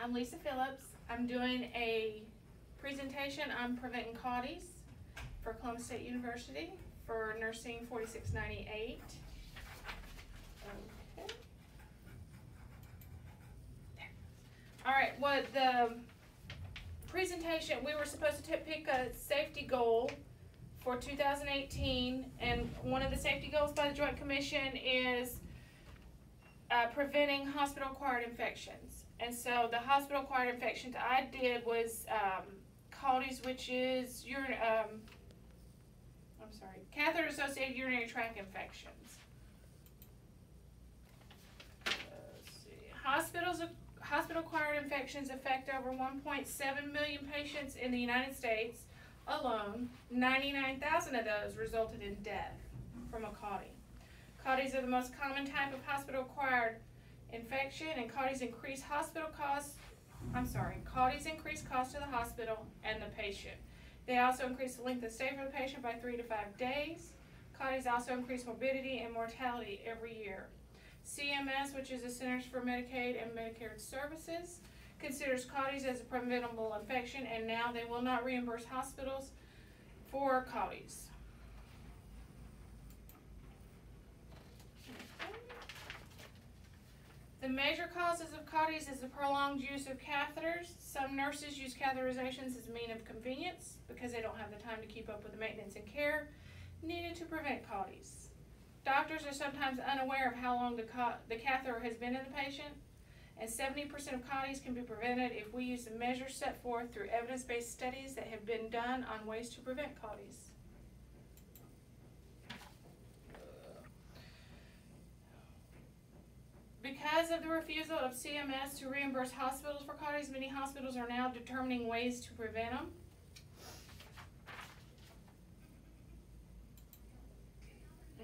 I'm Lisa Phillips. I'm doing a presentation on preventing CAUTIs for Columbus State University for Nursing 4698. Okay. There. All right, what the presentation, we were supposed to pick a safety goal for 2018, and one of the safety goals by the Joint Commission is preventing hospital-acquired infections. And so the hospital-acquired infections I did was CAUTIs, which is catheter-associated urinary tract infections. Let's see. Hospital-acquired infections affect over 1.7 million patients in the United States alone. 99,000 of those resulted in death from a CAUTI. CAUTIs are the most common type of hospital-acquired infection, and CAUTIs increase CAUTIs increase cost to the hospital and the patient. They also increase the length of stay for the patient by 3 to 5 days. CAUTIs also increase morbidity and mortality every year. CMS, which is the Centers for Medicaid and Medicare Services, considers CAUTIs as a preventable infection, and now they will not reimburse hospitals for CAUTIs. The major causes of CAUTIs is the prolonged use of catheters. Some nurses use catheterizations as a means of convenience because they don't have the time to keep up with the maintenance and care needed to prevent CAUTIs. Doctors are sometimes unaware of how long the catheter has been in the patient, and 70% of CAUTIs can be prevented if we use the measures set forth through evidence-based studies that have been done on ways to prevent CAUTIs. Because of the refusal of CMS to reimburse hospitals for CAUTIs, many hospitals are now determining ways to prevent them.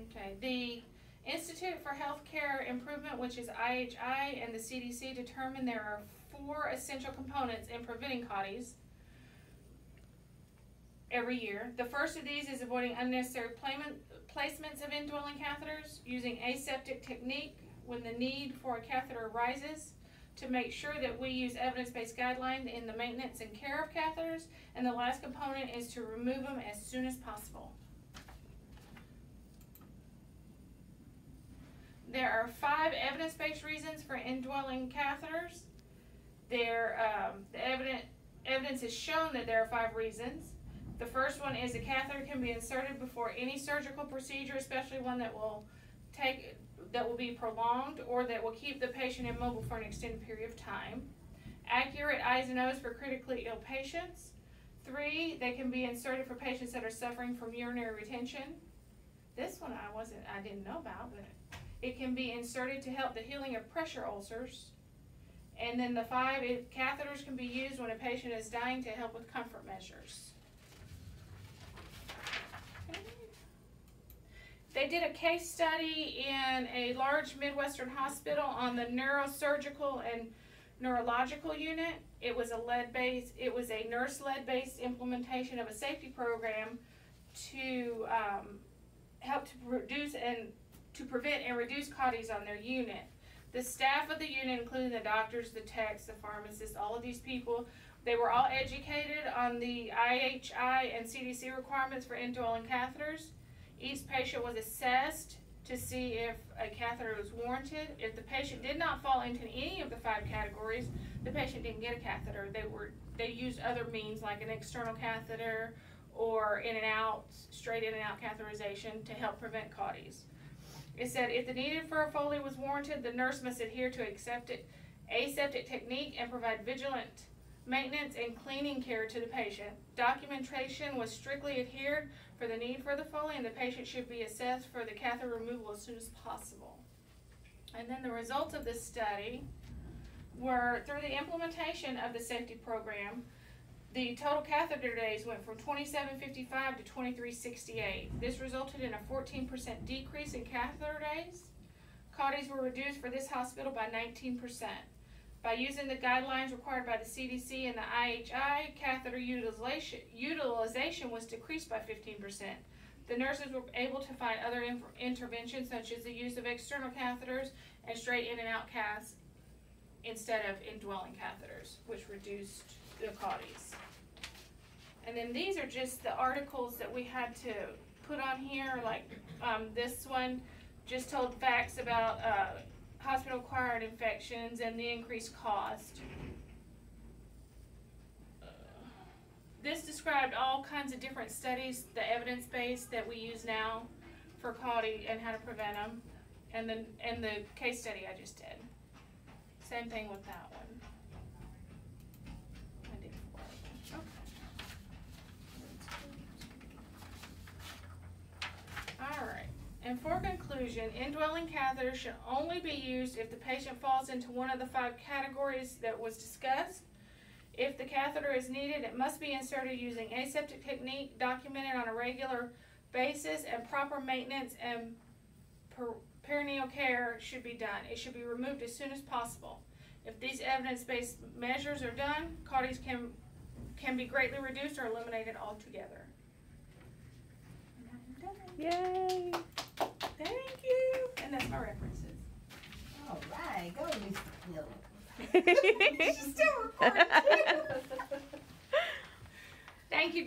Okay, the Institute for Healthcare Improvement, which is IHI, and the CDC determined there are 4 essential components in preventing CAUTIs every year. The first of these is avoiding unnecessary placements of indwelling catheters, using aseptic technique when the need for a catheter arises, to make sure that we use evidence-based guidelines in the maintenance and care of catheters, and the last component is to remove them as soon as possible. There are 5 evidence-based reasons for indwelling catheters. The evidence has shown that there are 5 reasons. The first one is a catheter can be inserted before any surgical procedure, especially one that will be prolonged or that will keep the patient immobile for an extended period of time. Accurate eyes and O's for critically ill patients. 3, they can be inserted for patients that are suffering from urinary retention. This one I didn't know about, but it can be inserted to help the healing of pressure ulcers. And then the 5, catheters can be used when a patient is dying to help with comfort measures. They did a case study in a large Midwestern hospital on the neurosurgical and neurological unit. It was a nurse-led based implementation of a safety program to help to prevent and reduce CAUTIs on their unit. The staff of the unit, including the doctors, the techs, the pharmacists, all of these people, they were all educated on the IHI and CDC requirements for indwelling catheters. Each patient was assessed to see if a catheter was warranted. If the patient did not fall into any of the 5 categories, the patient didn't get a catheter. They used other means like an external catheter or straight in and out catheterization to help prevent CAUTIs. It said if the need for a Foley was warranted, the nurse must adhere to aseptic technique and provide vigilant maintenance and cleaning care to the patient. Documentation was strictly adhered for the need for the Foley, and the patient should be assessed for the catheter removal as soon as possible. And then the results of this study were, through the implementation of the safety program, the total catheter days went from 2755 to 2368. This resulted in a 14% decrease in catheter days. CAUTIs were reduced for this hospital by 19%. By using the guidelines required by the CDC and the IHI, catheter utilization was decreased by 15%. The nurses were able to find other interventions such as the use of external catheters and straight in and out caths instead of indwelling catheters, which reduced the CAUTIs. And then these are just the articles that we had to put on here, like this one just told facts about hospital-acquired infections and the increased cost. This described all kinds of different studies, the evidence base that we use now for CAUTI and how to prevent them, and the case study I just did. Same thing with that one. I did 4 of them. Okay. All right. And for conclusion, indwelling catheters should only be used if the patient falls into one of the 5 categories that was discussed. If the catheter is needed, it must be inserted using aseptic technique documented on a regular basis, and proper maintenance and perineal care should be done. It should be removed as soon as possible. If these evidence-based measures are done, CAUTIs can be greatly reduced or eliminated altogether. Yay! Thank you. And that's my references. All right, go Miss Phillips. She's still recording too. Thank you, guys.